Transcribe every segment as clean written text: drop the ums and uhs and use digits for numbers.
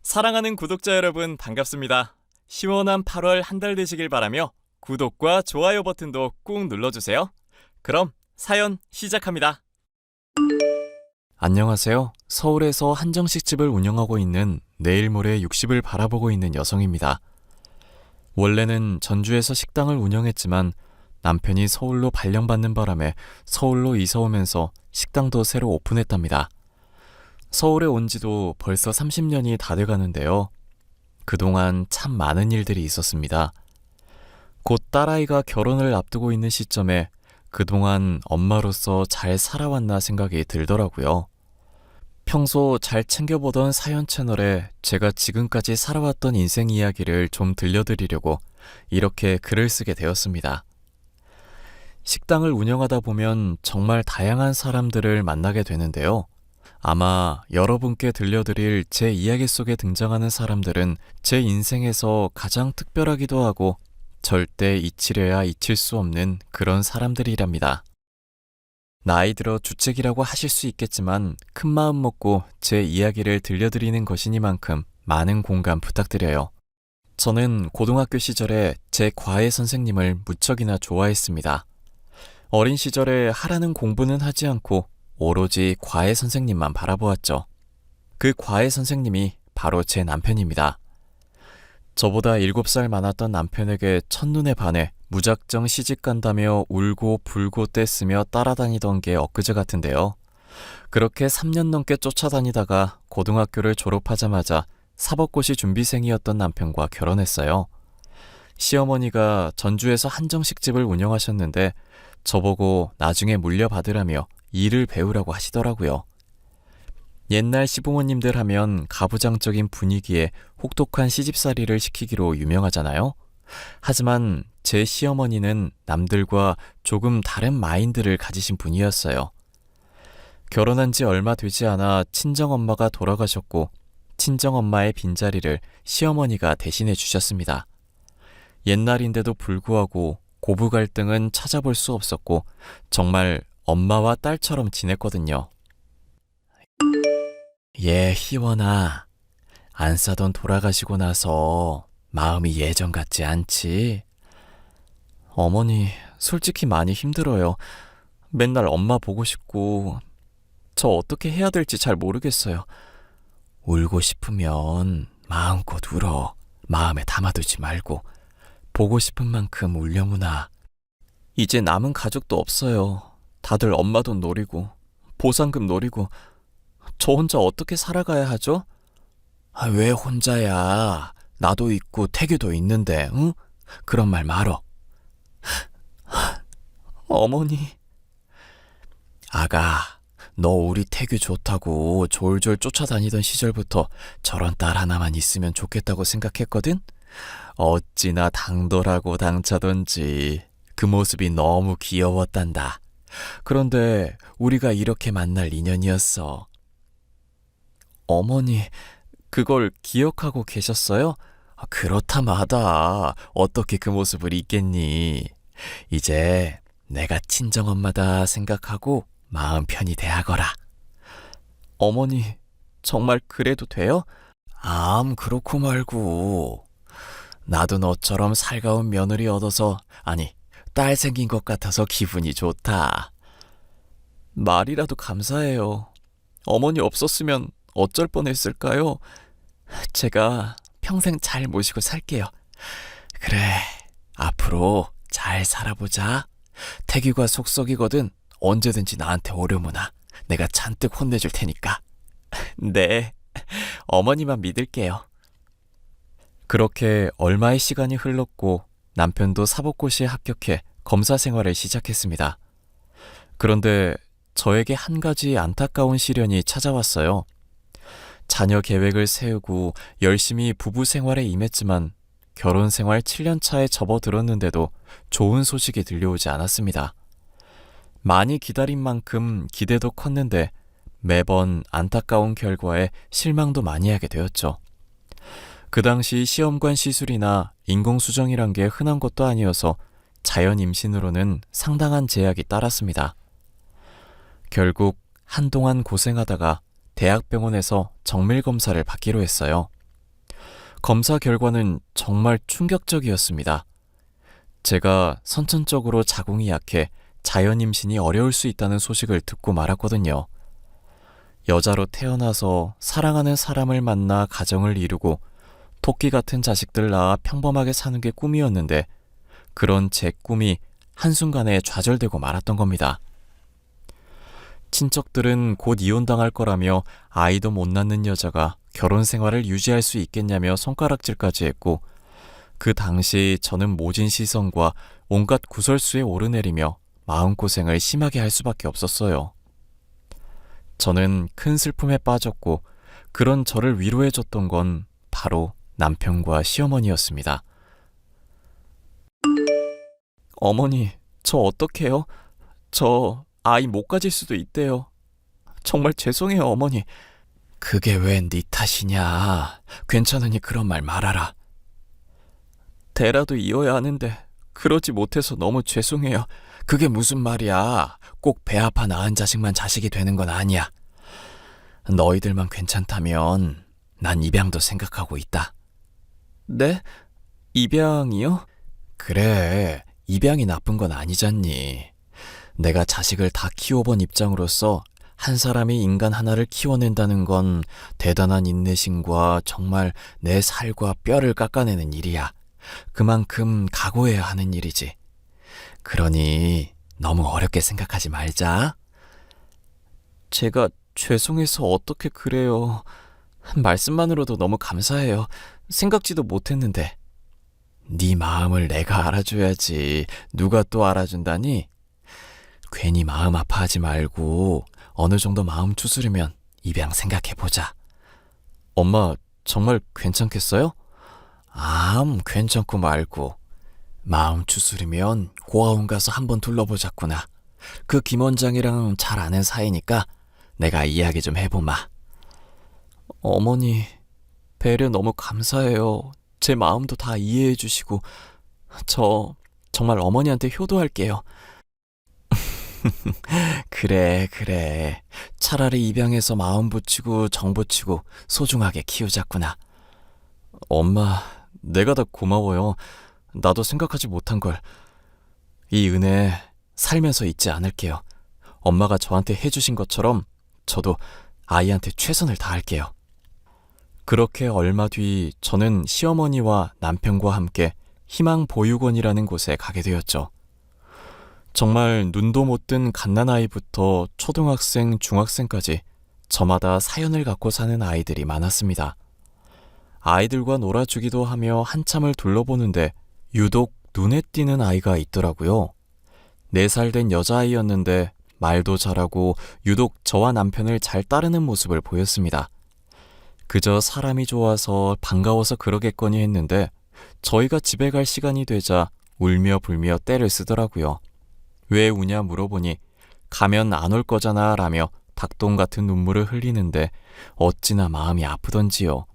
사랑하는 구독자 여러분 반갑습니다. 시원한 8월 한 달 되시길 바라며 구독과 좋아요 버튼도 꾹 눌러주세요. 그럼 사연 시작합니다. 안녕하세요. 서울에서 한정식집을 운영하고 있는 내일 모레 60을 바라보고 있는 여성입니다. 원래는 전주에서 식당을 운영했지만 남편이 서울로 발령받는 바람에 서울로 이사 오면서 식당도 새로 오픈했답니다. 서울에 온 지도 벌써 30년이 다 돼가는데요. 그동안 참 많은 일들이 있었습니다. 곧 딸아이가 결혼을 앞두고 있는 시점에 그동안 엄마로서 잘 살아왔나 생각이 들더라고요. 평소 잘 챙겨보던 사연 채널에 제가 지금까지 살아왔던 인생 이야기를 좀 들려드리려고 이렇게 글을 쓰게 되었습니다. 식당을 운영하다 보면 정말 다양한 사람들을 만나게 되는데요. 아마 여러분께 들려드릴 제 이야기 속에 등장하는 사람들은 제 인생에서 가장 특별하기도 하고 절대 잊히려야 잊힐 수 없는 그런 사람들이랍니다. 나이 들어 주책이라고 하실 수 있겠지만 큰 마음 먹고 제 이야기를 들려드리는 것이니만큼 많은 공감 부탁드려요. 저는 고등학교 시절에 제 과외 선생님을 무척이나 좋아했습니다. 어린 시절에 하라는 공부는 하지 않고 오로지 과외 선생님만 바라보았죠. 그 과외 선생님이 바로 제 남편입니다. 저보다 7살 많았던 남편에게 첫눈에 반해 무작정 시집간다며 울고 불고 떼쓰며 따라다니던 게 엊그제 같은데요. 그렇게 3년 넘게 쫓아다니다가 고등학교를 졸업하자마자 사법고시 준비생이었던 남편과 결혼했어요. 시어머니가 전주에서 한정식집을 운영하셨는데 저보고 나중에 물려받으라며 일을 배우라고 하시더라고요. 옛날 시부모님들 하면 가부장적인 분위기에 혹독한 시집살이를 시키기로 유명하잖아요. 하지만 제 시어머니는 남들과 조금 다른 마인드를 가지신 분이었어요. 결혼한 지 얼마 되지 않아 친정엄마가 돌아가셨고 친정엄마의 빈자리를 시어머니가 대신해 주셨습니다. 옛날인데도 불구하고 고부 갈등은 찾아볼 수 없었고 정말 엄마와 딸처럼 지냈거든요. 희원아, 안 싸던 돌아가시고 나서 마음이 예전 같지 않지? 어머니, 솔직히 많이 힘들어요. 맨날 엄마 보고 싶고 저 어떻게 해야 될지 잘 모르겠어요. 울고 싶으면 마음껏 울어. 마음에 담아두지 말고 보고 싶은 만큼 울려무나. 이제 남은 가족도 없어요. 다들 엄마 돈 노리고 보상금 노리고 저 혼자 어떻게 살아가야 하죠? 왜 혼자야? 나도 있고 태규도 있는데, 응? 그런 말 말어. 어머니. 아가, 너 우리 태규 좋다고 졸졸 쫓아다니던 시절부터 저런 딸 하나만 있으면 좋겠다고 생각했거든? 어찌나 당돌하고 당차던지 그 모습이 너무 귀여웠단다. 그런데 우리가 이렇게 만날 인연이었어. 어머니, 그걸 기억하고 계셨어요? 그렇다마다 어떻게 그 모습을 잊겠니? 이제 내가 친정엄마다 생각하고 마음 편히 대하거라. 어머니, 정말 그래도 돼요? 그렇고 말고. 나도 너처럼 살가운 며느리 얻어서, 아니, 딸 생긴 것 같아서 기분이 좋다. 말이라도 감사해요. 어머니 없었으면 어쩔 뻔했을까요? 제가 평생 잘 모시고 살게요. 그래, 앞으로 잘 살아보자. 태규가 속썩이거든 언제든지 나한테 오려무나. 내가 잔뜩 혼내줄 테니까. 네, 어머니만 믿을게요. 그렇게 얼마의 시간이 흘렀고 남편도 사법고시에 합격해 검사 생활을 시작했습니다. 그런데 저에게 한 가지 안타까운 시련이 찾아왔어요. 자녀 계획을 세우고 열심히 부부 생활에 임했지만 결혼 생활 7년 차에 접어들었는데도 좋은 소식이 들려오지 않았습니다. 많이 기다린 만큼 기대도 컸는데 매번 안타까운 결과에 실망도 많이 하게 되었죠. 그 당시 시험관 시술이나 인공수정이란 게 흔한 것도 아니어서 자연 임신으로는 상당한 제약이 따랐습니다. 결국 한동안 고생하다가 대학병원에서 정밀검사를 받기로 했어요. 검사 결과는 정말 충격적이었습니다. 제가 선천적으로 자궁이 약해 자연 임신이 어려울 수 있다는 소식을 듣고 말았거든요. 여자로 태어나서 사랑하는 사람을 만나 가정을 이루고 토끼 같은 자식들 낳아 평범하게 사는 게 꿈이었는데 그런 제 꿈이 한순간에 좌절되고 말았던 겁니다. 친척들은 곧 이혼당할 거라며 아이도 못 낳는 여자가 결혼 생활을 유지할 수 있겠냐며 손가락질까지 했고 그 당시 저는 모진 시선과 온갖 구설수에 오르내리며 마음고생을 심하게 할 수밖에 없었어요. 저는 큰 슬픔에 빠졌고 그런 저를 위로해줬던 건 바로 남편과 시어머니였습니다. 어머니, 저 어떡해요? 저 아이 못 가질 수도 있대요. 정말 죄송해요, 어머니. 그게 왜 네 탓이냐. 괜찮으니 그런 말 말아라. 대라도 이어야 하는데 그러지 못해서 너무 죄송해요. 그게 무슨 말이야. 꼭 배 아파 낳은 자식만 자식이 되는 건 아니야. 너희들만 괜찮다면 난 입양도 생각하고 있다. 네? 입양이요? 그래, 입양이 나쁜 건 아니잖니. 내가 자식을 다 키워본 입장으로서 한 사람이 인간 하나를 키워낸다는 건 대단한 인내심과 정말 내 살과 뼈를 깎아내는 일이야. 그만큼 각오해야 하는 일이지. 그러니 너무 어렵게 생각하지 말자. 제가 죄송해서 어떻게 그래요. 말씀만으로도 너무 감사해요. 생각지도 못했는데. 네 마음을 내가 알아줘야지. 누가 또 알아준다니? 괜히 마음 아파하지 말고 어느 정도 마음 추스르면 입양 생각해보자. 엄마 정말 괜찮겠어요? 괜찮고 말고. 마음 추스르면 고아원 가서 한번 둘러보자꾸나. 그 김 원장이랑 잘 아는 사이니까 내가 이야기 좀 해보마. 어머니, 배려 너무 감사해요. 제 마음도 다 이해해 주시고. 저 정말 어머니한테 효도할게요. 그래. 차라리 입양해서 마음 붙이고 정 붙이고 소중하게 키우자꾸나. 엄마, 내가 다 고마워요. 나도 생각하지 못한 걸. 이 은혜 살면서 잊지 않을게요. 엄마가 저한테 해주신 것처럼 저도 아이한테 최선을 다할게요. 그렇게 얼마 뒤 저는 시어머니와 남편과 함께 희망보육원이라는 곳에 가게 되었죠. 정말 눈도 못 뜬 갓난아이부터 초등학생, 중학생까지 저마다 사연을 갖고 사는 아이들이 많았습니다. 아이들과 놀아주기도 하며 한참을 둘러보는데 유독 눈에 띄는 아이가 있더라고요. 4살 된 여자아이였는데 말도 잘하고 유독 저와 남편을 잘 따르는 모습을 보였습니다. 그저 사람이 좋아서 반가워서 그러겠거니 했는데 저희가 집에 갈 시간이 되자 울며 불며 떼를 쓰더라고요. 왜 우냐 물어보니 가면 안 올 거잖아 라며 닭똥 같은 눈물을 흘리는데 어찌나 마음이 아프던지요.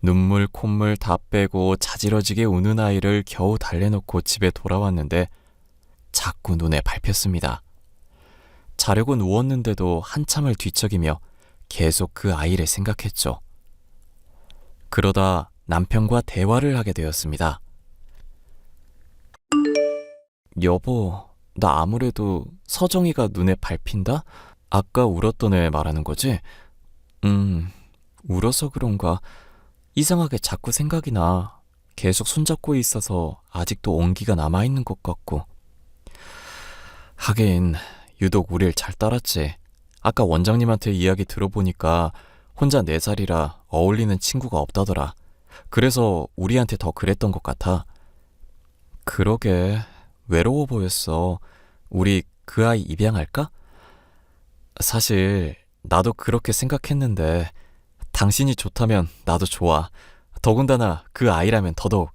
눈물 콧물 다 빼고 자지러지게 우는 아이를 겨우 달래놓고 집에 돌아왔는데 자꾸 눈에 밟혔습니다. 자려고 누웠는데도 한참을 뒤척이며 계속 그 아이를 생각했죠. 그러다 남편과 대화를 하게 되었습니다. 여보, 나 아무래도 서정이가 눈에 밟힌다? 아까 울었던 애 말하는 거지? 울어서 그런가? 이상하게 자꾸 생각이 나. 계속 손잡고 있어서 아직도 온기가 남아있는 것 같고. 하긴 유독 우릴 잘 따랐지. 아까 원장님한테 이야기 들어보니까 혼자 4살이라 어울리는 친구가 없다더라. 그래서 우리한테 더 그랬던 것 같아. 그러게, 외로워 보였어. 우리 그 아이 입양할까? 사실 나도 그렇게 생각했는데 당신이 좋다면 나도 좋아. 더군다나 그 아이라면 더더욱.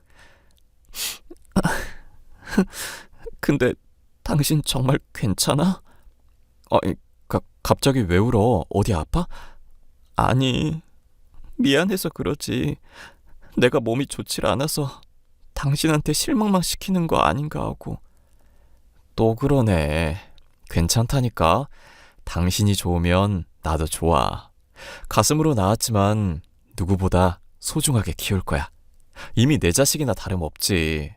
근데 당신 정말 괜찮아? 갑자기 왜 울어? 어디 아파? 아니, 미안해서 그러지. 내가 몸이 좋질 않아서 당신한테 실망만 시키는 거 아닌가 하고. 또 그러네. 괜찮다니까. 당신이 좋으면 나도 좋아. 가슴으로 나왔지만 누구보다 소중하게 키울 거야. 이미 내 자식이나 다름없지.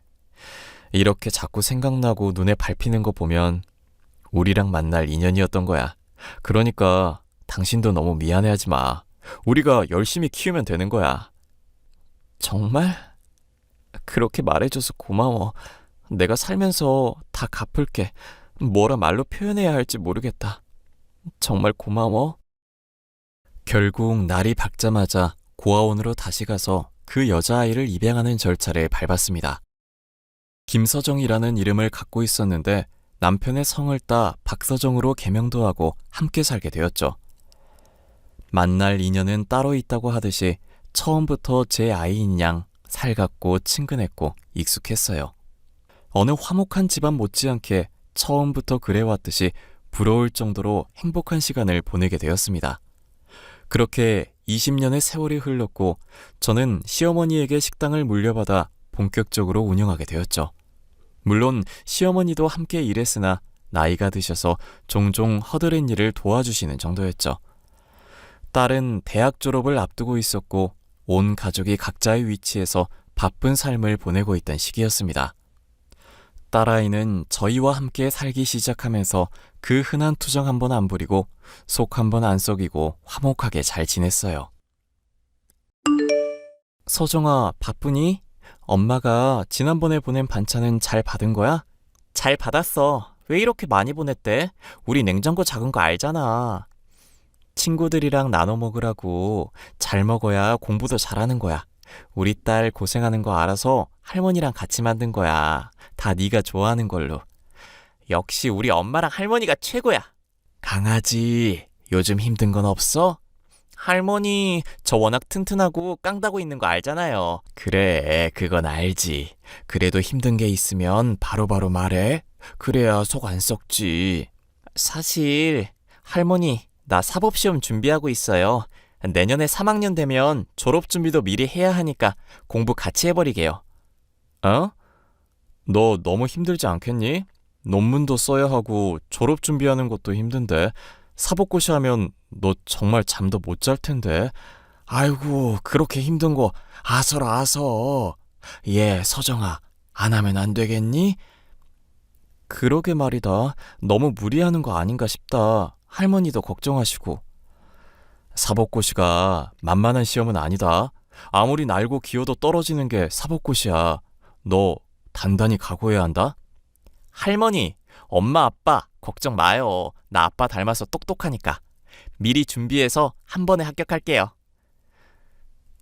이렇게 자꾸 생각나고 눈에 밟히는 거 보면 우리랑 만날 인연이었던 거야. 그러니까 당신도 너무 미안해하지 마. 우리가 열심히 키우면 되는 거야. 정말? 그렇게 말해줘서 고마워. 내가 살면서 다 갚을게. 뭐라 말로 표현해야 할지 모르겠다. 정말 고마워. 결국 날이 밝자마자 고아원으로 다시 가서 그 여자아이를 입양하는 절차를 밟았습니다. 김서정이라는 이름을 갖고 있었는데 남편의 성을 따 박서정으로 개명도 하고 함께 살게 되었죠. 만날 인연은 따로 있다고 하듯이 처음부터 제 아이인 양 살갑고 친근했고 익숙했어요. 어느 화목한 집안 못지않게 처음부터 그래왔듯이 부러울 정도로 행복한 시간을 보내게 되었습니다. 그렇게 20년의 세월이 흘렀고 저는 시어머니에게 식당을 물려받아 본격적으로 운영하게 되었죠. 물론 시어머니도 함께 일했으나 나이가 드셔서 종종 허드렛 일을 도와주시는 정도였죠. 딸은 대학 졸업을 앞두고 있었고 온 가족이 각자의 위치에서 바쁜 삶을 보내고 있던 시기였습니다. 딸아이는 저희와 함께 살기 시작하면서 그 흔한 투정 한 번 안 부리고 속 한 번 안 썩이고 화목하게 잘 지냈어요. 서정아, 바쁘니? 엄마가 지난번에 보낸 반찬은 잘 받은 거야? 잘 받았어. 왜 이렇게 많이 보냈대? 우리 냉장고 작은 거 알잖아. 친구들이랑 나눠 먹으라고. 잘 먹어야 공부도 잘하는 거야. 우리 딸 고생하는 거 알아서 할머니랑 같이 만든 거야. 다 네가 좋아하는 걸로. 역시 우리 엄마랑 할머니가 최고야. 강아지, 요즘 힘든 건 없어? 할머니, 저 워낙 튼튼하고 깡다고 있는 거 알잖아요. 그래, 그건 알지. 그래도 힘든 게 있으면 바로바로 말해. 그래야 속 안 썩지. 사실 할머니, 나 사법시험 준비하고 있어요. 내년에 3학년 되면 졸업 준비도 미리 해야 하니까 공부 같이 해버리게요. 어? 너 너무 힘들지 않겠니? 논문도 써야 하고 졸업 준비하는 것도 힘든데 사법고시 하면 너 정말 잠도 못 잘 텐데. 아이고, 그렇게 힘든 거 아서라 아서. 예, 서정아, 안 하면 안 되겠니? 그러게 말이다. 너무 무리하는 거 아닌가 싶다. 할머니도 걱정하시고. 사법고시가 만만한 시험은 아니다. 아무리 날고 기어도 떨어지는 게 사법고시야. 너 단단히 각오해야 한다. 할머니, 엄마 아빠 걱정 마요. 나 아빠 닮아서 똑똑하니까. 미리 준비해서 한 번에 합격할게요.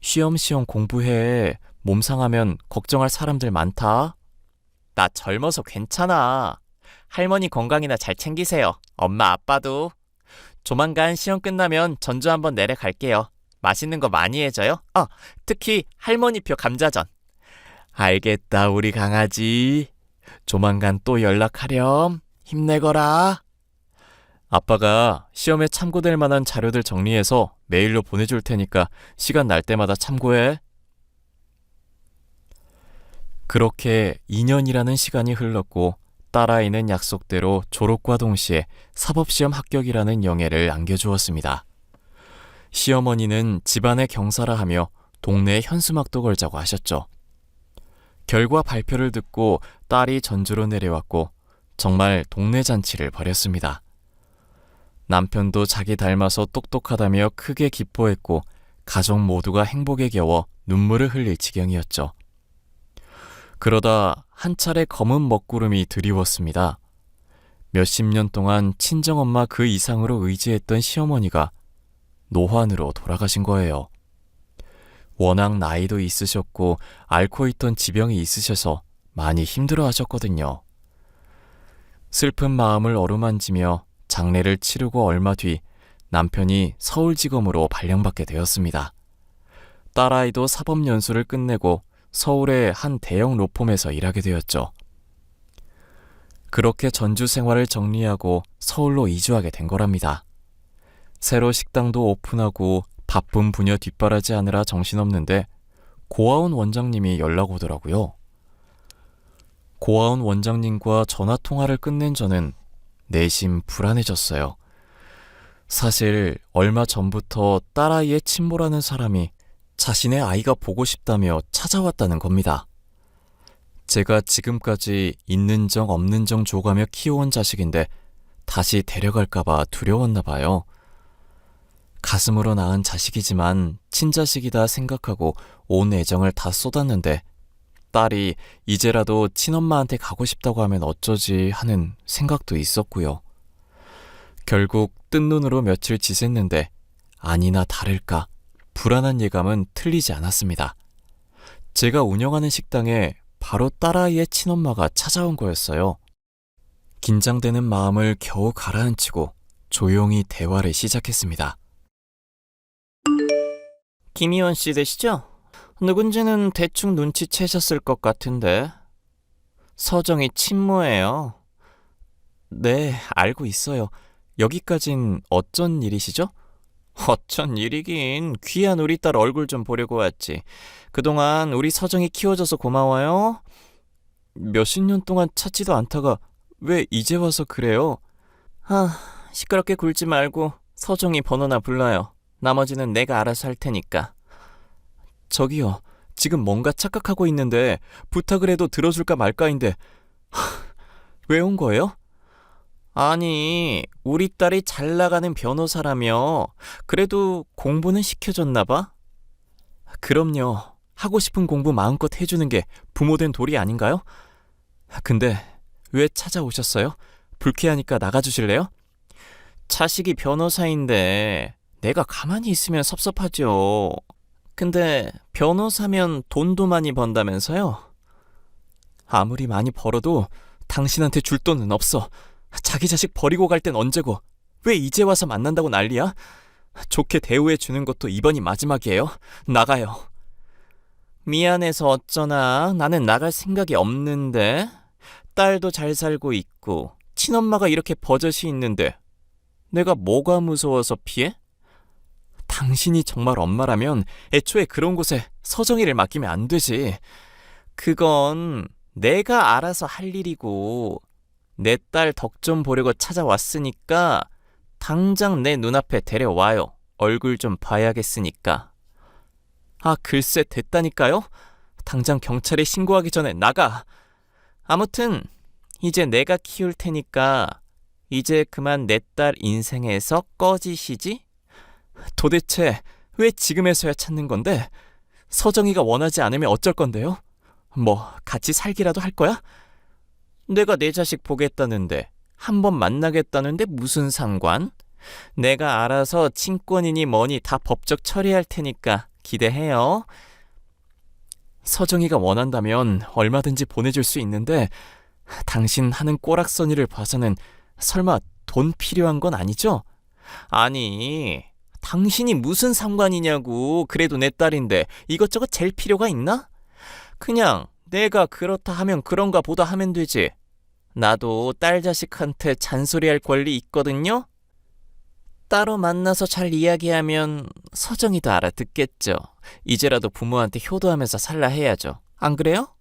쉬엄쉬엄 공부해. 몸 상하면 걱정할 사람들 많다. 나 젊어서 괜찮아. 할머니 건강이나 잘 챙기세요. 엄마 아빠도. 조만간 시험 끝나면 전주 한번 내려갈게요. 맛있는 거 많이 해줘요. 특히 할머니표 감자전. 알겠다, 우리 강아지. 조만간 또 연락하렴. 힘내거라. 아빠가 시험에 참고될 만한 자료들 정리해서 메일로 보내줄 테니까 시간 날 때마다 참고해. 그렇게 2년이라는 시간이 흘렀고 딸아이는 약속대로 졸업과 동시에 사법시험 합격이라는 영예를 안겨주었습니다. 시어머니는 집안의 경사라 하며 동네에 현수막도 걸자고 하셨죠. 결과 발표를 듣고 딸이 전주로 내려왔고 정말 동네 잔치를 벌였습니다. 남편도 자기 닮아서 똑똑하다며 크게 기뻐했고 가족 모두가 행복에 겨워 눈물을 흘릴 지경이었죠. 그러다 한 차례 검은 먹구름이 드리웠습니다. 몇십 년 동안 친정엄마 그 이상으로 의지했던 시어머니가 노환으로 돌아가신 거예요. 워낙 나이도 있으셨고 앓고 있던 지병이 있으셔서 많이 힘들어 하셨거든요. 슬픈 마음을 어루만지며 장례를 치르고 얼마 뒤 남편이 서울지검으로 발령받게 되었습니다. 딸아이도 사법연수를 끝내고 서울의 한 대형 로펌에서 일하게 되었죠. 그렇게 전주 생활을 정리하고 서울로 이주하게 된 거랍니다. 새로 식당도 오픈하고 바쁜 부녀 뒷바라지 하느라 정신없는데 고아원 원장님이 연락 오더라고요. 고아원 원장님과 전화통화를 끝낸 저는 내심 불안해졌어요. 사실 얼마 전부터 딸아이의 친모라는 사람이 자신의 아이가 보고 싶다며 찾아왔다는 겁니다. 제가 지금까지 있는 정 없는 정 줘가며 키워온 자식인데 다시 데려갈까봐 두려웠나 봐요. 가슴으로 낳은 자식이지만 친자식이다 생각하고 온 애정을 다 쏟았는데 딸이 이제라도 친엄마한테 가고 싶다고 하면 어쩌지 하는 생각도 있었고요. 결국 뜬 눈으로 며칠 지샜는데 아니나 다를까 불안한 예감은 틀리지 않았습니다. 제가 운영하는 식당에 바로 딸아이의 친엄마가 찾아온 거였어요. 긴장되는 마음을 겨우 가라앉히고 조용히 대화를 시작했습니다. 김희원 씨 되시죠? 누군지는 대충 눈치채셨을 것 같은데. 서정이 친모예요. 네, 알고 있어요. 여기까진 어쩐 일이시죠? 어쩐 일이긴. 귀한 우리 딸 얼굴 좀 보려고 왔지. 그동안 우리 서정이 키워줘서 고마워요. 몇십 년 동안 찾지도 않다가 왜 이제 와서 그래요? 시끄럽게 굴지 말고 서정이 번호나 불러요. 나머지는 내가 알아서 할 테니까. 저기요, 지금 뭔가 착각하고 있는데 부탁을 해도 들어줄까 말까인데 왜 온 거예요? 아니, 우리 딸이 잘 나가는 변호사라며. 그래도 공부는 시켜줬나 봐? 그럼요. 하고 싶은 공부 마음껏 해주는 게 부모된 도리 아닌가요? 근데 왜 찾아오셨어요? 불쾌하니까 나가주실래요? 자식이 변호사인데 내가 가만히 있으면 섭섭하죠. 근데 변호사면 돈도 많이 번다면서요? 아무리 많이 벌어도 당신한테 줄 돈은 없어. 자기 자식 버리고 갈 땐 언제고 왜 이제 와서 만난다고 난리야? 좋게 대우해 주는 것도 이번이 마지막이에요. 나가요. 미안해서 어쩌나. 나는 나갈 생각이 없는데. 딸도 잘 살고 있고 친엄마가 이렇게 버젓이 있는데 내가 뭐가 무서워서 피해? 당신이 정말 엄마라면 애초에 그런 곳에 서정이를 맡기면 안 되지. 그건 내가 알아서 할 일이고 내 딸 덕 좀 보려고 찾아왔으니까 당장 내 눈앞에 데려와요. 얼굴 좀 봐야겠으니까. 글쎄 됐다니까요. 당장 경찰에 신고하기 전에 나가. 아무튼 이제 내가 키울 테니까 이제 그만 내 딸 인생에서 꺼지시지? 도대체 왜 지금에서야 찾는 건데? 서정이가 원하지 않으면 어쩔 건데요? 뭐 같이 살기라도 할 거야? 내가 내 자식 보겠다는데 한번 만나겠다는데 무슨 상관? 내가 알아서 친권이니 뭐니 다 법적 처리할 테니까 기대해요. 서정이가 원한다면 얼마든지 보내줄 수 있는데 당신 하는 꼬락서니를 봐서는 설마 돈 필요한 건 아니죠? 아니, 당신이 무슨 상관이냐고. 그래도 내 딸인데 이것저것 잴 필요가 있나? 그냥 내가 그렇다 하면 그런가 보다 하면 되지. 나도 딸 자식한테 잔소리할 권리 있거든요? 따로 만나서 잘 이야기하면 서정이도 알아듣겠죠. 이제라도 부모한테 효도하면서 살라 해야죠. 안 그래요?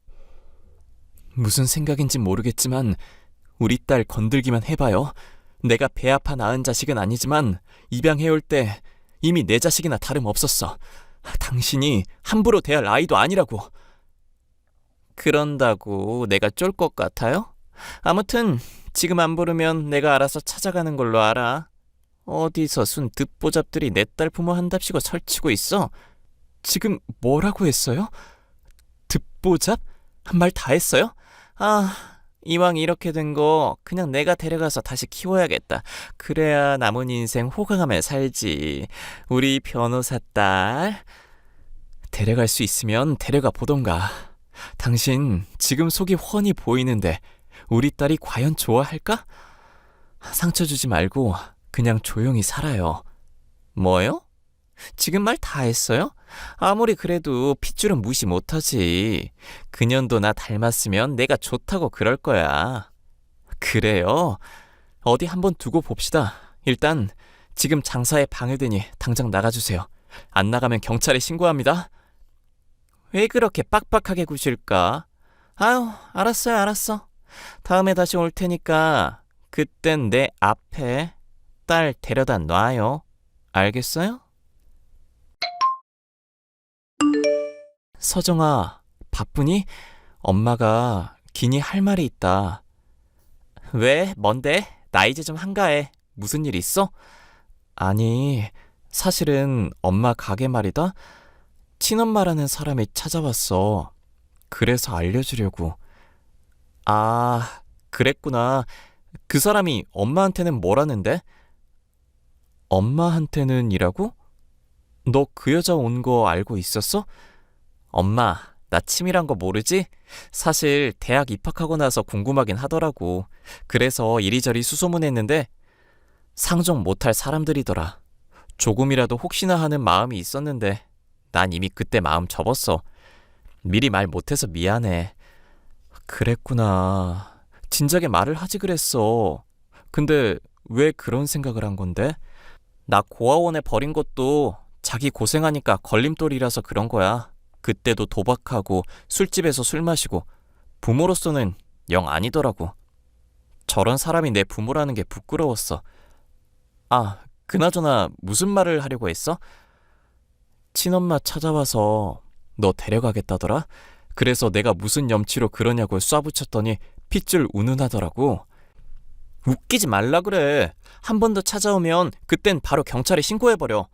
무슨 생각인지 모르겠지만 우리 딸 건들기만 해봐요. 내가 배 아파 낳은 자식은 아니지만 입양해올 때 이미 내 자식이나 다름없었어. 당신이 함부로 대할 아이도 아니라고. 그런다고 내가 쫄 것 같아요? 아무튼 지금 안 부르면 내가 알아서 찾아가는 걸로 알아. 어디서 순 듣보잡들이 내 딸 부모 한답시고 설치고 있어. 지금 뭐라고 했어요? 듣보잡? 한 말 다 했어요? 이왕 이렇게 된 거 그냥 내가 데려가서 다시 키워야겠다. 그래야 남은 인생 호강하며 살지. 우리 변호사 딸 데려갈 수 있으면 데려가 보던가. 당신 지금 속이 훤히 보이는데 우리 딸이 과연 좋아할까? 상처 주지 말고 그냥 조용히 살아요. 뭐요? 지금 말 다 했어요? 아무리 그래도 핏줄은 무시 못하지. 그년도 나 닮았으면 내가 좋다고 그럴 거야. 그래요? 어디 한번 두고 봅시다. 일단 지금 장사에 방해되니 당장 나가주세요. 안 나가면 경찰에 신고합니다. 왜 그렇게 빡빡하게 구실까? 알았어요, 알았어. 다음에 다시 올 테니까 그땐 내 앞에 딸 데려다 놔요. 알겠어요? 서정아, 바쁘니? 엄마가 기니 할 말이 있다. 왜? 뭔데? 나 이제 좀 한가해. 무슨 일 있어? 아니, 사실은 엄마 가게 말이다. 친엄마라는 사람이 찾아왔어. 그래서 알려주려고. 아, 그랬구나. 그 사람이 엄마한테는 뭐라는데? 엄마한테는 이라고? 너 그 여자 온 거 알고 있었어? 엄마, 나 치밀한 거 모르지? 사실 대학 입학하고 나서 궁금하긴 하더라고. 그래서 이리저리 수소문했는데 상종 못할 사람들이더라. 조금이라도 혹시나 하는 마음이 있었는데 난 이미 그때 마음 접었어. 미리 말 못해서 미안해. 그랬구나. 진작에 말을 하지 그랬어. 근데 왜 그런 생각을 한 건데? 나 고아원에 버린 것도 자기 고생하니까 걸림돌이라서 그런 거야. 그때도 도박하고 술집에서 술 마시고 부모로서는 영 아니더라고. 저런 사람이 내 부모라는 게 부끄러웠어. 아, 그나저나 무슨 말을 하려고 했어? 친엄마 찾아와서 너 데려가겠다더라? 그래서 내가 무슨 염치로 그러냐고 쏴붙였더니 핏줄 운운하더라고. 웃기지 말라 그래. 한 번 더 찾아오면 그땐 바로 경찰에 신고해버려.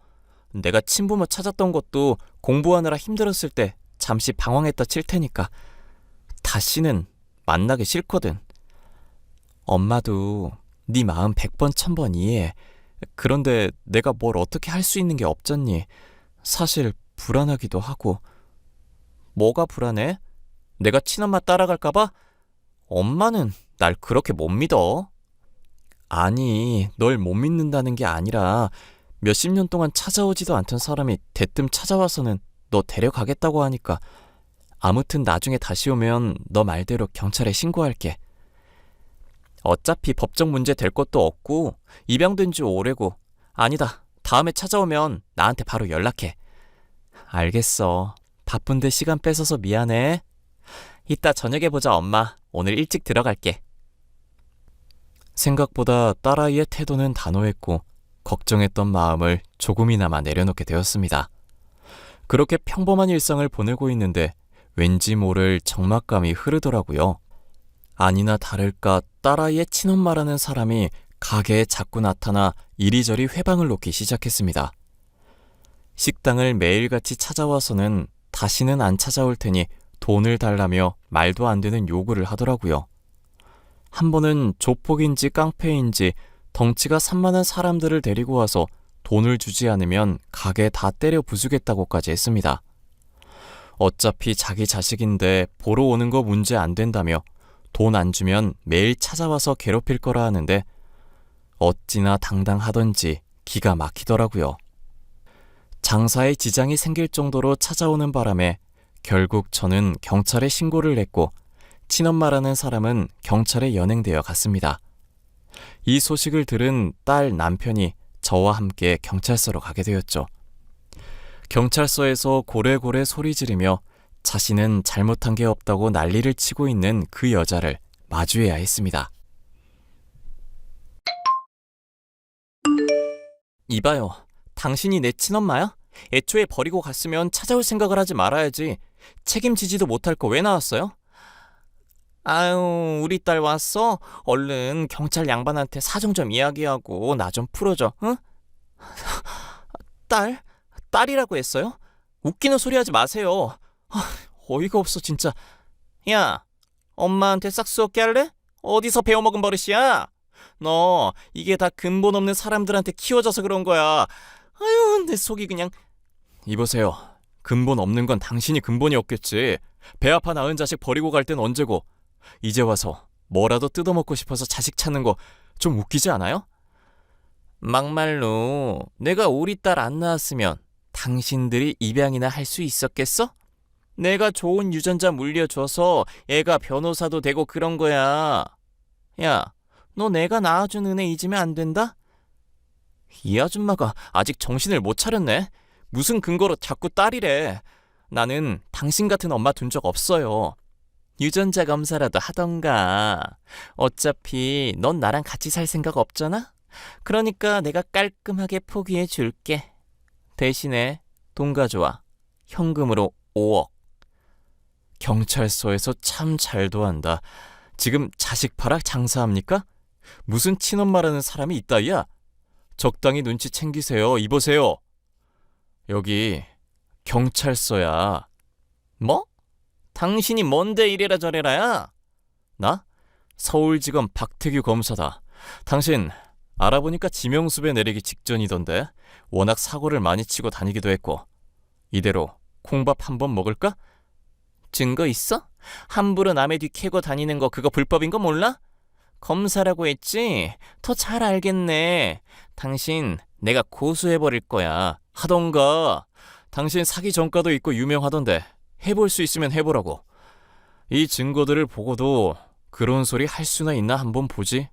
내가 친부모 찾았던 것도 공부하느라 힘들었을 때 잠시 방황했다 칠 테니까. 다시는 만나기 싫거든. 엄마도 네 마음 100번 1000번 이해해. 그런데 내가 뭘 어떻게 할 수 있는 게 없잖니. 사실 불안하기도 하고. 뭐가 불안해? 내가 친엄마 따라갈까봐? 엄마는 날 그렇게 못 믿어. 아니, 널 못 믿는다는 게 아니라 몇십 년 동안 찾아오지도 않던 사람이 대뜸 찾아와서는 너 데려가겠다고 하니까. 아무튼 나중에 다시 오면 너 말대로 경찰에 신고할게. 어차피 법적 문제 될 것도 없고 입양된 지 오래고. 아니다, 다음에 찾아오면 나한테 바로 연락해. 알겠어. 바쁜데 시간 뺏어서 미안해. 이따 저녁에 보자 엄마. 오늘 일찍 들어갈게. 생각보다 딸아이의 태도는 단호했고 걱정했던 마음을 조금이나마 내려놓게 되었습니다. 그렇게 평범한 일상을 보내고 있는데 왠지 모를 적막감이 흐르더라고요. 아니나 다를까 딸아이의 친엄마라는 사람이 가게에 자꾸 나타나 이리저리 회방을 놓기 시작했습니다. 식당을 매일같이 찾아와서는 다시는 안 찾아올 테니 돈을 달라며 말도 안 되는 요구를 하더라고요. 한 번은 조폭인지 깡패인지 덩치가 산만한 사람들을 데리고 와서 돈을 주지 않으면 가게 다 때려 부수겠다고까지 했습니다. 어차피 자기 자식인데 보러 오는 거 문제 안 된다며 돈 안 주면 매일 찾아와서 괴롭힐 거라 하는데 어찌나 당당하던지 기가 막히더라고요. 장사에 지장이 생길 정도로 찾아오는 바람에 결국 저는 경찰에 신고를 했고 친엄마라는 사람은 경찰에 연행되어 갔습니다. 이 소식을 들은 딸 남편이 저와 함께 경찰서로 가게 되었죠. 경찰서에서 고래고래 소리 지르며 자신은 잘못한 게 없다고 난리를 치고 있는 그 여자를 마주해야 했습니다. 이봐요. 당신이 내 친엄마야? 애초에 버리고 갔으면 찾아올 생각을 하지 말아야지. 책임지지도 못할 거 왜 나왔어요? 아유, 우리 딸 왔어? 얼른 경찰 양반한테 사정 좀 이야기하고 나 좀 풀어줘, 응? 딸? 딸이라고 했어요? 웃기는 소리 하지 마세요. 어이가 없어 진짜. 야, 엄마한테 싹수 없게 할래? 어디서 배워먹은 버릇이야? 너 이게 다 근본 없는 사람들한테 키워져서 그런 거야. 아유, 내 속이 그냥. 이보세요. 근본 없는 건 당신이 근본이 없겠지. 배 아파 낳은 자식 버리고 갈 땐 언제고. 이제 와서 뭐라도 뜯어먹고 싶어서 자식 찾는 거 좀 웃기지 않아요? 막말로 내가 우리 딸 안 낳았으면 당신들이 입양이나 할 수 있었겠어? 내가 좋은 유전자 물려줘서 애가 변호사도 되고 그런 거야. 야, 너 내가 낳아준 은혜 잊으면 안 된다? 이 아줌마가 아직 정신을 못 차렸네. 무슨 근거로 자꾸 딸이래. 나는 당신 같은 엄마 둔 적 없어요. 유전자 검사라도 하던가. 어차피 넌 나랑 같이 살 생각 없잖아? 그러니까 내가 깔끔하게 포기해 줄게. 대신에 돈 가져와. 현금으로 5억. 경찰서에서 참 잘도 한다. 지금 자식 팔아 장사합니까? 무슨 친엄마라는 사람이 있다이야? 적당히 눈치 챙기세요. 이보세요. 여기 경찰서야. 뭐? 당신이 뭔데 이래라 저래라야? 나? 서울지검 박태규 검사다. 당신 알아보니까 지명수배 내리기 직전이던데 워낙 사고를 많이 치고 다니기도 했고. 이대로 콩밥 한 번 먹을까? 증거 있어? 함부로 남의 뒤 캐고 다니는 거 그거 불법인 거 몰라? 검사라고 했지? 더 잘 알겠네. 당신 내가 고소해버릴 거야. 하던가. 당신 사기 전과도 있고 유명하던데 해볼 수 있으면 해보라고. 이 증거들을 보고도 그런 소리 할 수나 있나 한번 보지.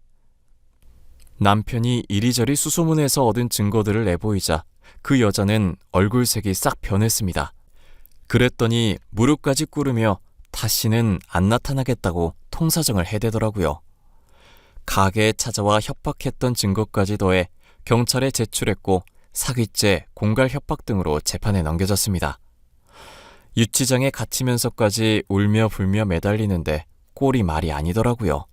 남편이 이리저리 수소문해서 얻은 증거들을 내보이자 그 여자는 얼굴색이 싹 변했습니다. 그랬더니 무릎까지 꿇으며 다시는 안 나타나겠다고 통사정을 해대더라고요. 가게에 찾아와 협박했던 증거까지 더해 경찰에 제출했고 사기죄, 공갈 협박 등으로 재판에 넘겨졌습니다. 유치장에 갇히면서까지 울며 불며 매달리는데 꼴이 말이 아니더라고요.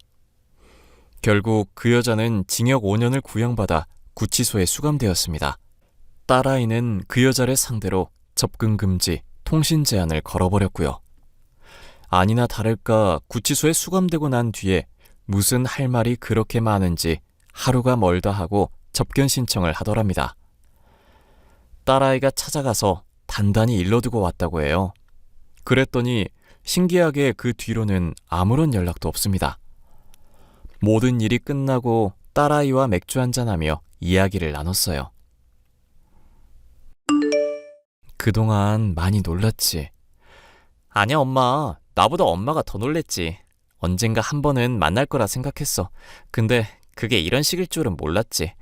결국 그 여자는 징역 5년을 구형받아 구치소에 수감되었습니다. 딸아이는 그 여자를 상대로 접근 금지, 통신 제한을 걸어버렸고요. 아니나 다를까 구치소에 수감되고 난 뒤에 무슨 할 말이 그렇게 많은지 하루가 멀다 하고 접견 신청을 하더랍니다. 딸아이가 찾아가서 단단히 일러두고 왔다고 해요. 그랬더니 신기하게 그 뒤로는 아무런 연락도 없습니다. 모든 일이 끝나고 딸아이와 맥주 한잔하며 이야기를 나눴어요. 그동안 많이 놀랐지? 아니야 엄마, 나보다 엄마가 더 놀랬지. 언젠가 한 번은 만날 거라 생각했어. 근데 그게 이런 식일 줄은 몰랐지.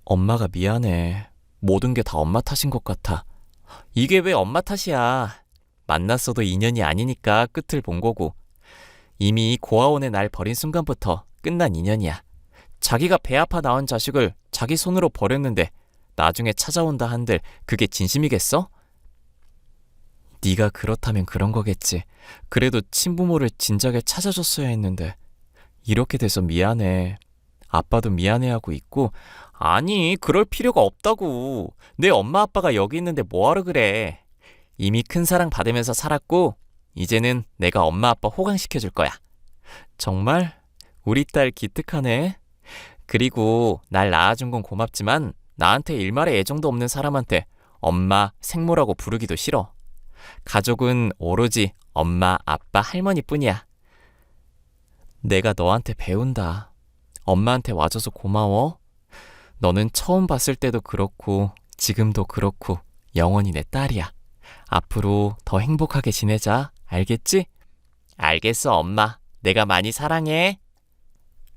엄마가 미안해. 모든 게 다 엄마 탓인 것 같아. 이게 왜 엄마 탓이야. 만났어도 인연이 아니니까 끝을 본 거고. 이미 고아원에 날 버린 순간부터 끝난 인연이야. 자기가 배 아파 낳은 자식을 자기 손으로 버렸는데 나중에 찾아온다 한들 그게 진심이겠어? 네가 그렇다면 그런 거겠지. 그래도 친부모를 진작에 찾아줬어야 했는데. 이렇게 돼서 미안해. 아빠도 미안해하고 있고. 아니, 그럴 필요가 없다고. 내 엄마 아빠가 여기 있는데 뭐하러 그래. 이미 큰 사랑 받으면서 살았고 이제는 내가 엄마 아빠 호강시켜줄 거야. 정말? 우리 딸 기특하네. 그리고 날 낳아준 건 고맙지만 나한테 일말의 애정도 없는 사람한테 엄마, 생모라고 부르기도 싫어. 가족은 오로지 엄마, 아빠, 할머니뿐이야. 내가 너한테 배운다. 엄마한테 와줘서 고마워. 너는 처음 봤을 때도 그렇고 지금도 그렇고 영원히 내 딸이야. 앞으로 더 행복하게 지내자. 알겠지? 알겠어 엄마. 내가 많이 사랑해.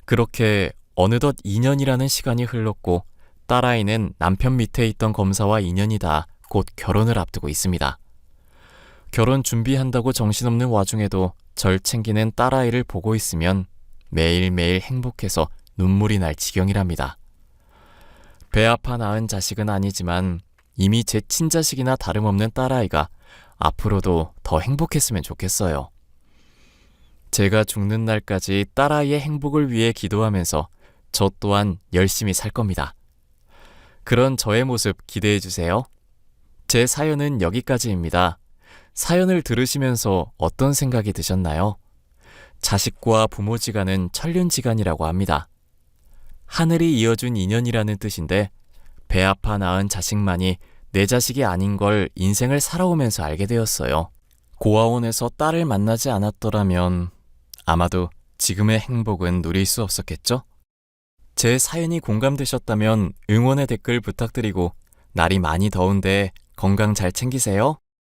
그렇게 어느덧 2년이라는 시간이 흘렀고 딸아이는 남편 밑에 있던 검사와 인연이 다 곧 결혼을 앞두고 있습니다. 결혼 준비한다고 정신없는 와중에도 절 챙기는 딸아이를 보고 있으면 매일매일 행복해서 눈물이 날 지경이랍니다. 배 아파 낳은 자식은 아니지만 이미 제 친자식이나 다름없는 딸아이가 앞으로도 더 행복했으면 좋겠어요. 제가 죽는 날까지 딸아이의 행복을 위해 기도하면서 저 또한 열심히 살 겁니다. 그런 저의 모습 기대해 주세요. 제 사연은 여기까지입니다. 사연을 들으시면서 어떤 생각이 드셨나요? 자식과 부모지간은 천륜지간이라고 합니다. 하늘이 이어준 인연이라는 뜻인데 배 아파 낳은 자식만이 내 자식이 아닌 걸 인생을 살아오면서 알게 되었어요. 고아원에서 딸을 만나지 않았더라면 아마도 지금의 행복은 누릴 수 없었겠죠? 제 사연이 공감되셨다면 응원의 댓글 부탁드리고 날이 많이 더운데 건강 잘 챙기세요.